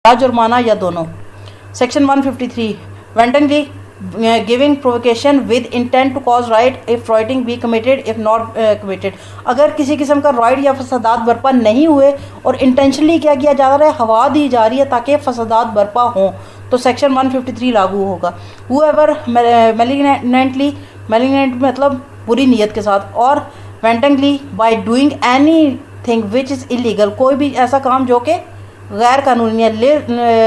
या जुर्माना या दोनों। Section 153 wantonly giving provocation with intent to cause riot if rioting be committed if not committed. अगर किसी किस्म का राइट या फसादात बर्पा नहीं हुए और इंटेंशनली क्या किया जा रहा है, हवा दी जा रही है ताकि फसादात बर्पा हों, तो सेक्शन 153 लागू होगा। हुएवर मैलिग्नेंटली, मैलिग्नेंट मतलब बुरी नीयत के साथ, और wantonly by doing any thing which is illegal, कोई भी ऐसा काम जो कि गैर कानूनी है,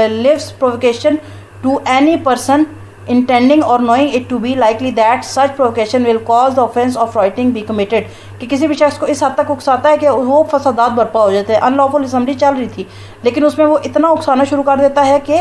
gives provocation to any person intending or knowing it to be likely that such provocation will cause the offence of writing be committed, कि किसी भी शख्स को इस हद तक उकसाता है कि वो फसादात बर्पा हो जाते हैं। अनलॉफुल असम्बली चल रही थी लेकिन उसमें वो इतना उकसाना शुरू कर देता है कि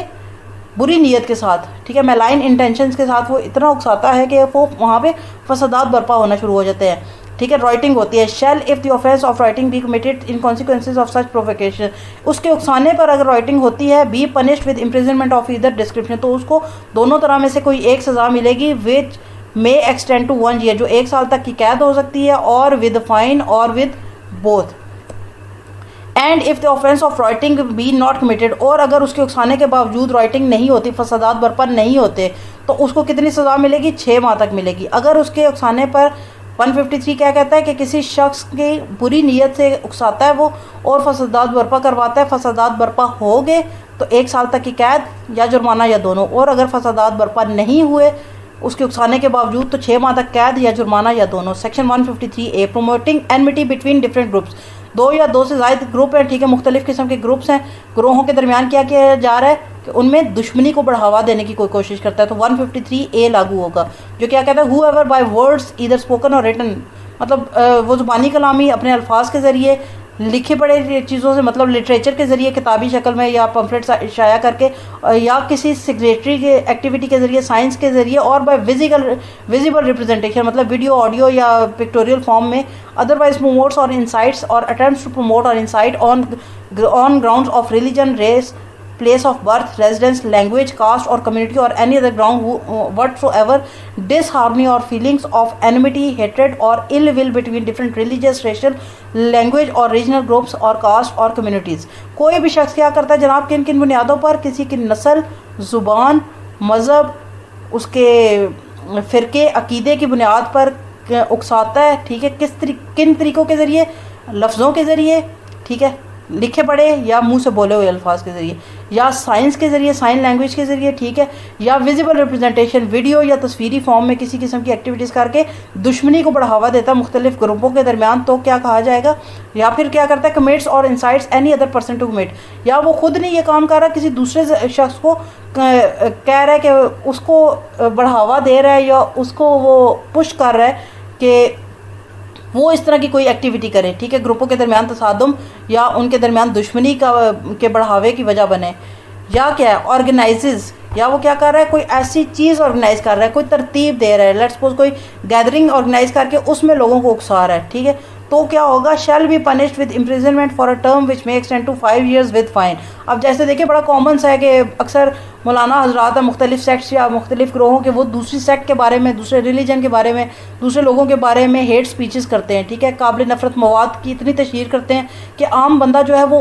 बुरी नीयत के साथ, ठीक है, मैलाइन इंटेंशंस के साथ वो इतना उकसाता है कि वो वहाँ पे फसादात बर्पा होना शुरू हो जाते हैं, ठीक है। राइटिंग होती है shall if the offence of writing be committed in consequences of such provocation, उसके उकसाने पर अगर राइटिंग होती है be punished with imprisonment of either description, तो उसको दोनों तरह में से कोई एक सज़ा मिलेगी विच मे एक्सटेंड टू 1 ईयर, जो 1 साल तक की कैद हो सकती है, or with fine or with both. And if the offence of writing be not committed, और अगर उसके उकसाने के बावजूद राइटिंग नहीं होती, फसादात बर्पा नहीं होते, तो उसको कितनी सज़ा मिलेगी, 6 माह तक मिलेगी। अगर उसके उकसाने पर 153 क्या कहता है कि किसी शख्स की बुरी नीयत से उकसाता है वो और फसादात बर्पा करवाता है, फसादात बर्पा हो गए तो 1 साल तक की कैद या जुर्माना या दोनों, और अगर फसादात बर्पा नहीं हुए उसके उकसाने के बावजूद तो 6 माह तक कैद या जुर्माना या दोनों। Section 153A promoting enmity between different groups, 2 या 2 से ज़ायद ग्रुप हैं, ठीक है, मुख्तलिफ किस्म के ग्रुप्स हैं, ग्रोहों के दरमियान क्या किया जा रहा है कि उनमें दुश्मनी को बढ़ावा देने की कोई कोशिश करता है, तो 153A लागू होगा, जो क्या कहता है whoever by words either spoken or written, मतलब वो ज़ुबानी कलामी अपने अल्फाज के ज़रिए, लिखे पढ़े चीज़ों से मतलब लिटरेचर के ज़रिए किताबी शक्ल में या पम्फलेट शाया करके, या किसी सेक्रेटरी के एक्टिविटी के ज़रिए, साइंस के ज़रिए, और बाय विजिबल रिप्रेजेंटेशन मतलब वीडियो ऑडियो या पिक्टोरियल फॉर्म में, otherwise promotes or incites or attempts to promote or incite on grounds of religion, race, place of birth, residence, language, caste or community or any other ground whatsoever disharmony or feelings of enmity, hatred or ill will between different religious, racial, language or regional groups or caste or communities। कोई भी शख्स क्या करता है जनाब, किन किन बुनियादों पर किसी की नस्ल, ज़ुबान, मज़हब, उसके फ़िरके, अकीदे की बुनियाद पर उकसाता है, ठीक है, किन तरीक़ों के ज़रिए, लफ्ज़ों के ज़रिए, ठीक है, लिखे पढ़े या मुंह से बोले हुए अल्फाज के ज़रिए, या साइंस के ज़रिए, साइन लैंग्वेज के ज़रिए, ठीक है, या विजिबल रिप्रेजेंटेशन वीडियो या तस्वीरी फॉर्म में किसी किस्म की एक्टिविटीज़ करके दुश्मनी को बढ़ावा देता है मुख्तलिफ ग्रुपों के दरमियान, तो क्या कहा जाएगा। या फिर क्या करता है commits or incites any other person to commit, या वो खुद नहीं ये काम कर रहा, किसी दूसरे शख्स को कह रहा है कि उसको बढ़ावा दे रहा है या उसको वो पुश कर रहा है कि वो इस तरह की कोई एक्टिविटी करे, ठीक है, ग्रुपों के दरमियान तसादुम या उनके दरमियान दुश्मनी के बढ़ावे की वजह बने। या क्या है ऑर्गेनाइजेज, या वो क्या कर रहा है, कोई ऐसी चीज़ ऑर्गेनाइज कर रहा है, कोई तरतीब दे रहा है, लेट्स सपोज कोई गैदरिंग ऑर्गेनाइज करके उसमें लोगों को उकसा रहा है, ठीक है, तो क्या होगा, shall be punished with imprisonment for a term which may extend to 5 years with fine. अब जैसे देखिए बड़ा कॉमन सा है कि अक्सर मौलाना हजरात मुख्तलिफ सेक्ट्स या मुख्तलिफ ग्रोहों के, वो दूसरी सेक्ट के बारे में, दूसरे रिलीजन के बारे में, दूसरे लोगों के बारे में हेट स्पीचेस करते हैं, ठीक है, काबिल नफ़रत मवाद की इतनी तशहीर करते हैं कि आम बंदा जो है वो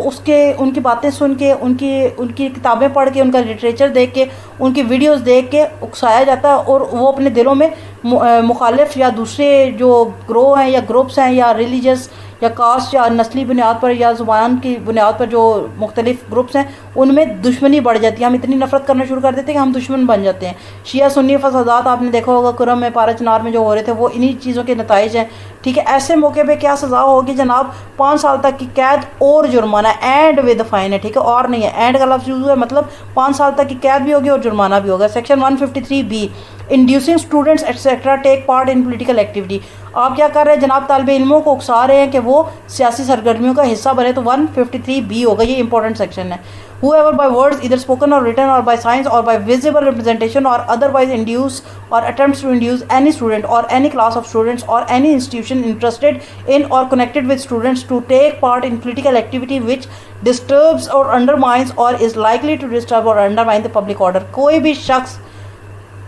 उनकी बातें सुन के, उनकी किताबें पढ़ के, उनका लिटरेचर देख के, उनकी वीडियोज़ देख के उकसाया जाता है, और वो अपने दिलों में मुखालिफ या दूसरे जो ग्रोह हैं या ग्रुप्स हैं या रिलीजियस या कास्ट या नस्ली बुनियाद पर या ज़ुबान की बुनियाद पर जो मुख्तलिफ ग्रुप्स हैं उनमें दुश्मनी बढ़ जाती है, हम इतनी नफरत करना शुरू कर देते हैं कि हम दुश्मन बन जाते हैं। शिया सुन्नी फसादात आपने देखा होगा कुरम में, पारा चिनार में जो हो रहे थे, वो इन्हीं चीज़ों के नताइज हैं, ठीक है। ऐसे मौके पे क्या सज़ा होगी जनाब, 5 साल तक की कैद और जुर्माना, एंड विद फाइन है, ठीक है, और नहीं है, एंड का लफ्ज़ यूज़ हुआ है, मतलब 5 साल तक की कैद भी होगी और जुर्माना भी होगा। Section 153B inducing students etcetera take part in political activity, आप क्या कर रहे हैं जनाब, तालिबे इल्मों को उकसा रहे हैं कि वो सियासी सरगर्मियों का हिस्सा बने, तो 153B होगा, ये इंपॉर्टेंट सेक्शन है। Whoever by words either spoken or written or by signs or by visible representation or otherwise induce or attempts to induce any student or any class of students or any institution interested in or connected with students to take part in political activity which disturbs or undermines or is likely to disturb or undermine the public order। कोई भी शख्स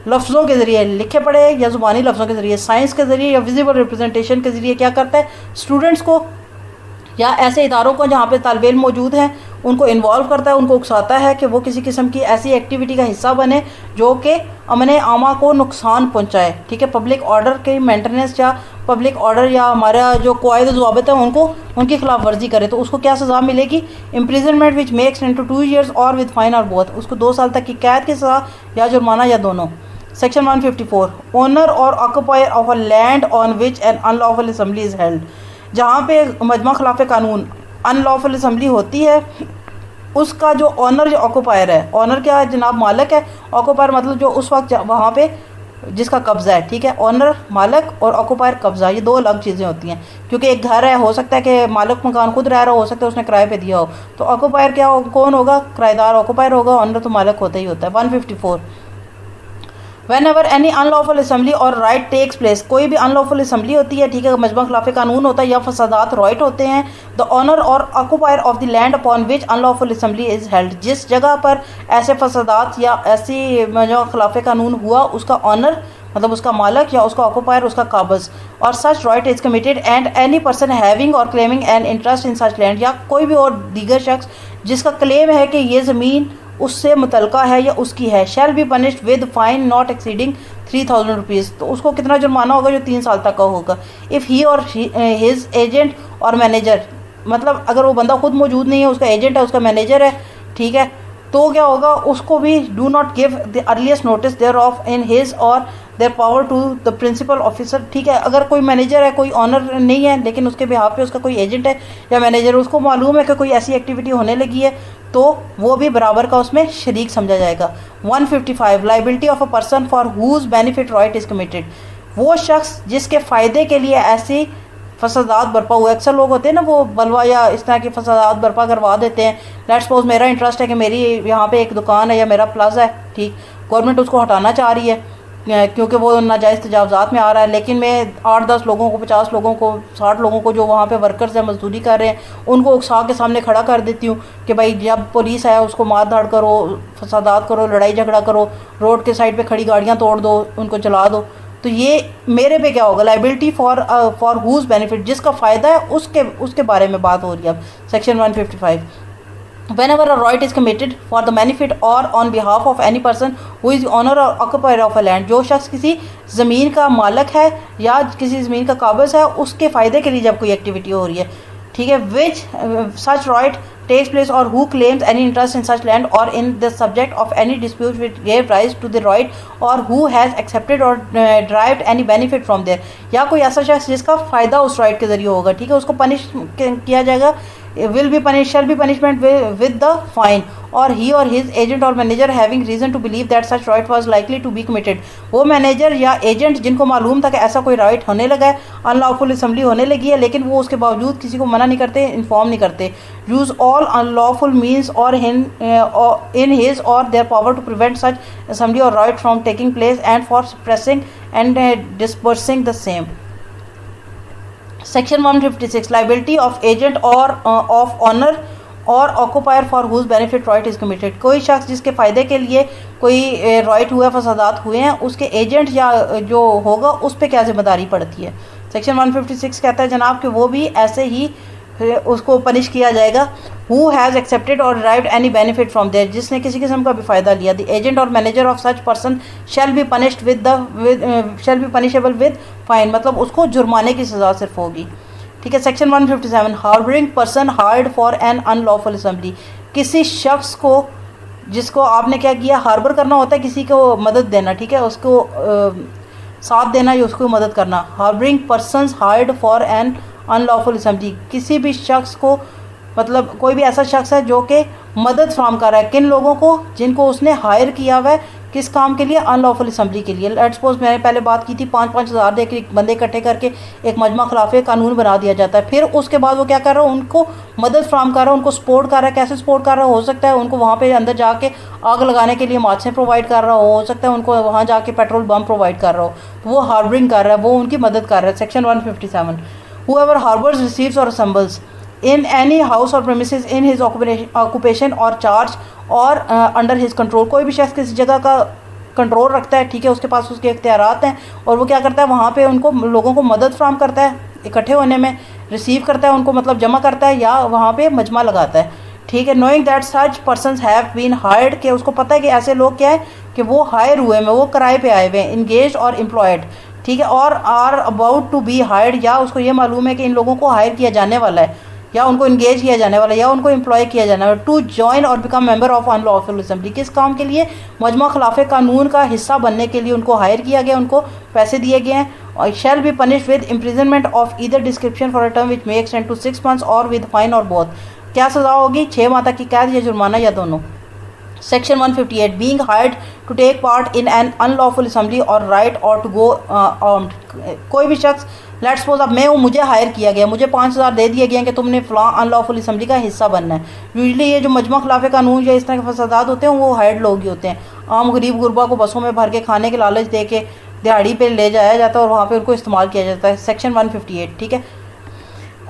लफ्ज़ों के ज़रिए, लिखे पढ़े या ज़ुबानी लफ्ज़ों के ज़रिए, साइंस के ज़रिए या विजिबल रिप्रेजेंटेशन के ज़रिए क्या करता है, स्टूडेंट्स को या ऐसे इदारों को जहाँ पे तालिबे इल्म मौजूद हैं उनको इन्वॉल्व करता है, उनको उकसाता है कि वो किसी किस्म की ऐसी एक्टिविटी का हिस्सा बने जो कि अमन आमा को नुकसान पहुंचाए, ठीक है। पब्लिक ऑर्डर के मेंटेनेंस या पब्लिक ऑर्डर या हमारा जो कायद ज़वाबित है उनको उनकी खिलाफ वर्जी करे तो उसको क्या सज़ा मिलेगी? Imprisonment which may extend to 2 years or with fine or both, उसको 2 साल तक की कैद की सज़ा या जुर्माना या दोनों। सेक्शन 154, ओनर और occupier of a land on which N unlawful assembly is held, जहाँ पे मजमा खिलाफ कानून अनलॉफुल असम्बली होती है, उसका जो ऑनर या ऑक्यूपायर है, ऑनर क्या है जनाब? मालक है। ऑक्यूपायर मतलब जो उस वक्त वहाँ पे जिसका कब्ज़ा है, ठीक है। ऑनर मालक और ऑक्यूपायर कब्ज़ा, ये 2 अलग चीज़ें होती हैं, क्योंकि एक घर है, हो सकता है कि मालिक मकान खुद रह रहा हो सकता है उसने किराए पे दिया हो, तो ऑक्यूपायर क्या कौन होगा? किराएदार ऑक्यूपायर होगा, ऑनर तो मालिक होता ही होता है। 154, Whenever any unlawful assembly और राइट टेक्स प्लेस, कोई भी अनलॉफुल असम्बली होती है, ठीक है, मजमा खिलाफ कानून होता है या फसादात राइट होते हैं, द ऑनर और occupier of the land upon which unlawful assembly is held, जिस जगह पर ऐसे फसादात या ऐसी मजमा खिलाफ कानून हुआ उसका ऑनर मतलब उसका मालक या उसका ऑक्यूपायर उसका काबज़, और such riot is committed and any person having or claiming an interest in such land, या कोई भी और दीगर शख्स जिसका क्लेम है कि ये ज़मीन उससे मुतलका है या उसकी है, shall be punished with fine not exceeding 3000 rupees, तो उसको कितना जुर्माना होगा? जो 3 साल तक का होगा। इफ़ ही और हिज एजेंट और मैनेजर, मतलब अगर वो बंदा खुद मौजूद नहीं है, उसका एजेंट है, उसका मैनेजर है, ठीक है, तो क्या होगा? उसको भी do not give the earliest notice thereof in his or their power to the principal officer, ठीक है। अगर कोई मैनेजर है, कोई ऑनर नहीं है, लेकिन उसके बिहाफ पे उसका कोई एजेंट है या मैनेजर, उसको मालूम है कि कोई ऐसी एक्टिविटी होने लगी है, तो वो भी बराबर का उसमें शरीक समझा जाएगा। 155, liability of a person for whose benefit riot is committed, वो शख्स जिसके फ़ायदे के लिए ऐसी फसादात बर्पा हुए, अक्सर लोग होते हैं ना वो बलवा या इस तरह की फसादात बर्पा करवा देते हैं। लेट्स सपोज मेरा इंटरेस्ट है कि मेरी यहाँ पे एक दुकान है या मेरा प्लाजा है, ठीक, गवर्नमेंट उसको हटाना चाह रही है क्योंकि वो नाजायज़ तजावज़ात में आ रहा है, लेकिन मैं 8-10 लोगों को, 50 लोगों को, 60 लोगों को जो वहाँ पे वर्कर्स हैं, मजदूरी कर रहे हैं, उनको उकसा के सामने खड़ा कर देती हूँ कि भाई जब पुलिस आए उसको मार धाड़ करो, फसादात करो, लड़ाई झगड़ा करो, रोड के साइड पे खड़ी गाड़ियाँ तोड़ दो, उनको जला दो, तो ये मेरे पे क्या होगा? लाइबिलिटी फॉर हुज बेनिफिट, जिसका फ़ायदा है उसके बारे में बात हो रही है अब। Section 155, whenever a right is committed for the benefit or on behalf of any person who is the owner or occupier of a land, जो शख्स किसी ज़मीन का मालक है या किसी ज़मीन का काबिज़ है, उसके फ़ायदे के लिए जब कोई एक्टिविटी हो रही है, ठीक है, which such riot takes place or who claims any interest in such land or in the subject of any dispute which gave rise to the right or who has accepted or derived any benefit from there, या कोई ऐसा शख्स जिसका फ़ायदा उस right के ज़रिए होगा, ठीक है, उसको पनिश किया जाएगा, will be punished, shall be punishment with the fine, or he or his agent or manager having reason to believe that such right was likely to be committed, वो मैनेजर या एजेंट जिनको मालूम था कि ऐसा कोई राइट होने लगा है, अनलॉफुल असम्बली होने लगी है, लेकिन वो उसके बावजूद किसी को मना नहीं करते, इन्फॉर्म नहीं करते, यूज़ ऑल अनलॉफुल मीन्स और in his or their power to prevent such assembly or right from taking place and for suppressing and dispersing the same. Section 156, liability of agent or of owner or occupier for whose benefit riot is committed, कोई शख्स जिसके फ़ायदे के लिए कोई right हुआ, फसादात हुए हैं, उसके एजेंट या जो होगा उस पर क्या जिम्मेदारी पड़ती है। सेक्शन 156 कहता है जनाब कि वो भी ऐसे ही उसको पनिश किया जाएगा, who has accepted or derived any benefit from there, जिसने किसी किस्म का भी फ़ायदा लिया, the agent or manager of such person shall be punished shall be punishable with fine, मतलब उसको जुर्माने की सज़ा सिर्फ होगी, ठीक है। Section 157, harbouring person hired for an unlawful assembly, किसी शख्स को जिसको आपने क्या किया, हार्बर करना होता है किसी को मदद देना, ठीक है, उसको साथ देना या उसको मदद करना। Harbouring persons hired for an unlawful assembly, किसी भी शख्स को, मतलब कोई भी ऐसा शख्स है जो कि मदद फ्राहम कर रहा है, किन लोगों को, जिनको उसने हायर किया हुआ है, किस काम के लिए, अनलॉफुल असम्बली के लिए। लेट्स सपोज मैंने पहले बात की थी 5-5 हज़ार दे के बंदे इकट्ठे करके एक मजमा खिलाफ कानून बना दिया जाता है, फिर उसके बाद वो क्या कर रहा है, उनको मदद फ्राहम कर रहा है, उनको सपोर्ट कर रहा है। कैसे सपोर्ट कर रहा है? हो सकता है उनको वहाँ पे अंदर जाके आग लगाने के लिए माचें प्रोवाइड कर रहा हो सकता है उनको वहाँ जाके पेट्रोल बम प्रोवाइड कर रहा हो, तो वो हार्बरिंग कर रहा है, वो उनकी मदद कर रहा है। Section 157, whoever harbors, receives or assembles in any house or premises in his occupation or charge or under his control, कोई भी शख्स किसी जगह का कंट्रोल रखता है, ठीक है, उसके पास उसके इख्तियारात हैं और वो क्या करता है, वहाँ पे उनको लोगों को मदद फ्राहम करता है इकट्ठे होने में, रिसीव करता है उनको, मतलब जमा करता है या वहाँ पे मजमा लगाता है, ठीक है, knowing that such persons have been hired, के उसको पता है कि ऐसे लोग क्या है कि वो हायर हुए हैं, वो किराए पे आए हुए हैं, इंगेज और एम्प्लॉयड, ठीक है, or are about to be hired, या उसको ये मालूम है कि इन लोगों को हायर किया जाने वाला है, या उनको इंगेज किया जाने वाला है, या उनको एम्प्लॉय किया जाने वाला है, टू जॉइन और become member of unlawful assembly, किस काम के लिए, मजमा खिलाफ कानून का हिस्सा बनने के लिए उनको हायर किया गया, उनको पैसे दिए गए हैं, और shall be punish with imprisonment of either description for a term which may extend to 6 months or with fine or both, क्या सज़ा होगी, 6 माह तक की कैद या जुर्माना या दोनों। Section 158 being hired to take part in an unlawful assembly or riot or to go armed, कोई भी शख्स, लेट्स सपोज अब मैं हूँ, मुझे हायर किया गया, मुझे 5,000 दे दिए गए कि तुमने फ़लाँ अनलॉफुल असेंबली का हिस्सा बनना है। यूजली ये जो मजमा खिलाफ कानून या इस तरह के फसादात होते हैं वो हायर्ड लोग ही होते हैं। आम गरीब गुरबा को बसों में भर के खाने के लालच दे के दिहाड़ी पे ले जाया जाता है और वहाँ पे उनको इस्तेमाल किया जाता है। सेक्शन 158, ठीक है,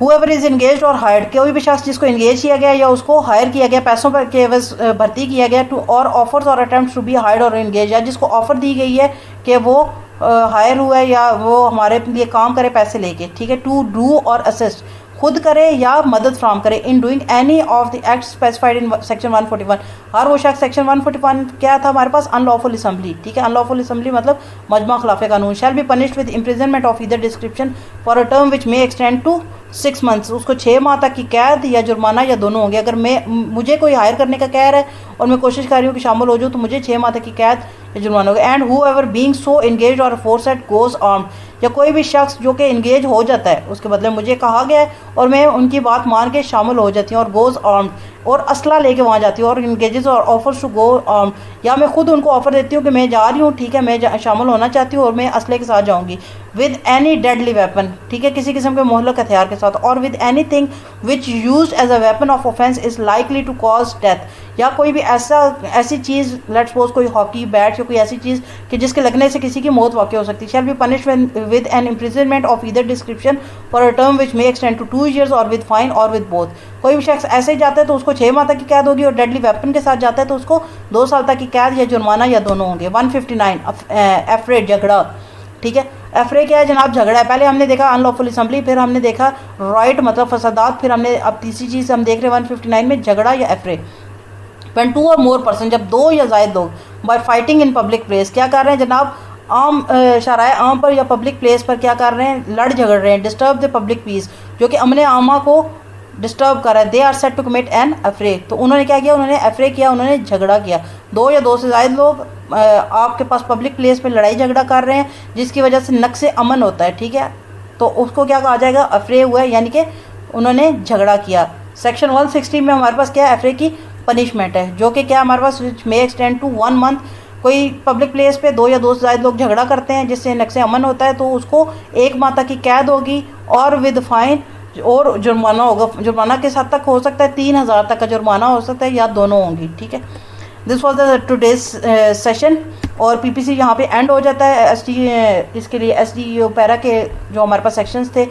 हुएवर इज़ इंगेज और हायर्ड, कोई भी शख्स जिसको इंगेज किया गया या उसको हायर किया गया, पैसों पर के एवज भर्ती किया गया, टू और ऑफर्स और अटेम्प्ट टू बी हायर्ड और इंगेज, या जिसको ऑफ़र दी गई है कि वो हायर हुआ है या वो हमारे लिए काम करे पैसे लेके, ठीक है, टू डू और असिस्ट, खुद करे या मदद फ्राहम करे, in doing any of the act specified in section 141, हर वो शख्स, सेक्शन 141 क्या था हमारे पास, अनलॉफुल असेंबली, ठीक है, अनलॉफुल असेंबली मतलब मजमा खिलाफ कानून, shall be punished with imprisonment of either description for a term which may extend to 6 months, उसको 6 माह तक की कैद या जुर्माना या दोनों होंगे। अगर मुझे कोई हायर करने का कह रहा है और मैं कोशिश कर रही हूँ कि शामिल हो जाऊँ तो मुझे 6 माह तक की कैद या जुर्माना होगा। And who ever being so engage और फोर्स एट गोज आर्म्ड, या कोई भी शख्स जो कि इंगेज हो जाता है, उसके बदले मुझे कहा गया है और मैं उनकी बात मान के शामिल हो जाती हूँ और गोज आर्म्ड और असला लेके वहाँ जाती हूँ और इंगेजेस और ऑफर्स टू गो आर्म्ड, या मैं खुद उनको ऑफर देती हूँ कि मैं जा रही हूँ, ठीक है, मैं शामिल होना चाहती हूँ और मैं असले के साथ जाऊँगी, विद एनी डेडली वेपन, ठीक है, किसी किस्म के मोहलक हथियार के साथ, or with any thing which use as a weapon of offence is likely to cause death, या कोई भी ऐसी चीज़, लेट्स सपोज कोई हॉकी बैट या कोई ऐसी चीज़ कि जिसके लगने से किसी की मौत वाक़ई हो सकती है, shall be punish with an imprisonment of either description for a term which may extend to 2 years or with fine or with both, कोई भी शख्स ऐसे ही जाता है तो उसको 6 माह तक की कैद होगी और डेडली वेपन के साथ जाता है तो उसको 2 साल तक की कैद या जुर्माना या दोनों होंगे। 159 एफरे, झगड़ा, ठीक है, एफरे क्या है जनाब, झगड़ा है। पहले हमने देखा अनलॉफुल असेंबली, फिर हमने देखा राइट मतलब फसादात, फिर हमने अब तीसरी चीज़ हम देख रहे हैं 159 में झगड़ा या एफरे। when 2 or more person, जब 2 या ज़ायद लोग bye fighting in public place क्या कर रहे हैं जनाब, आम शराय आम पर या पब्लिक प्लेस पर क्या कर रहे हैं, लड़ झगड़ रहे हैं, डिस्टर्ब द पब्लिक पीस, जो कि अमन आमा को डिस्टर्ब कर रहा है, they are set to commit an affray, तो उन्होंने क्या किया, उन्होंने अफरे किया, उन्होंने झगड़ा किया। 2 या 2 से ज़ायद लोग आपके पास पब्लिक प्लेस पे लड़ाई झगड़ा कर रहे हैं जिसकी वजह से नक्स अमन होता है, ठीक है, तो उसको क्या कहा जाएगा, अफरे हुआ है, यानी कि उन्होंने झगड़ा किया। सेक्शन 160 में हमारे पास क्या है, अफरे की पनिशमेंट है, जो कि क्या हमारे पास मे एक्सटेंड टू 1 month, कोई पब्लिक प्लेस पे 2 या 2 से ज़्यादा लोग झगड़ा करते हैं जिससे नक्स अमन होता है तो उसको 1 माह तक की कैद होगी और विद फाइन और जुर्माना होगा, जुर्माना किस हद तक हो सकता है, 3,000 तक का जुर्माना हो सकता है या दोनों होंगी, ठीक है। This was the today's session और पीपीसी यहाँ पे एंड हो जाता है। इसके लिए एसडी पैरा के जो हमारे पास सेक्शंस थे।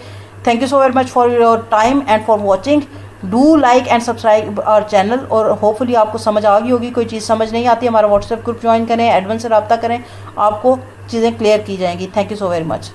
Thank you so very much for your time and for watching. Do like and subscribe our channel और होपफुली आपको समझ आ गई होगी। कोई चीज़ समझ नहीं आती हमारा व्हाट्सएप ग्रुप ज्वाइन करें, एडमिन से रब्ता करें, आपको चीज़ें क्लियर की जाएंगी। Thank you so very much.